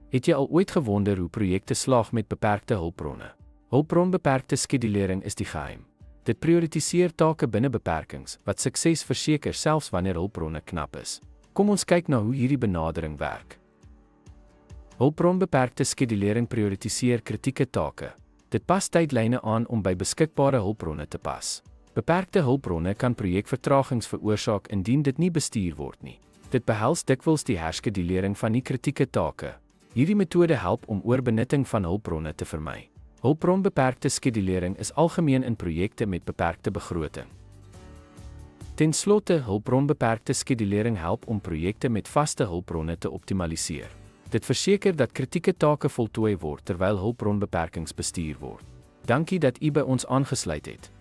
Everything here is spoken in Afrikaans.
Het jy al ooit gewonder hoe projekte slaag met beperkte hulpbronne? Hulpbronbeperkte skedulering is die geheim. Dit prioritiseer take binne beperkings, wat sukses verseker selfs wanneer hulpbronne knap is. Kom ons kyk na hoe hierdie benadering werk. Hulpbronbeperkte skedulering prioritiseer kritieke take. Dit pas tydlyne aan om by beskikbare hulpbronne te pas. Beperkte hulpbronne kan projekvertragings veroorsaak indien dit nie bestuur word nie. Dit behels dikwels die herskedulering van nie kritieke take. Hierdie metode help om oorbenutting van hulpbronne te vermy. Hulpbronbeperkte skedulering is algemeen in projekte met beperkte begroting. Ten slotte, hulpbronbeperkte skedulering help om projekte met vaste hulpbronne te optimaliseer. Dit verseker dat kritieke take voltooi word terwyl hulpbronbeperkings bestuur word. Dankie dat u by ons aangesluit het.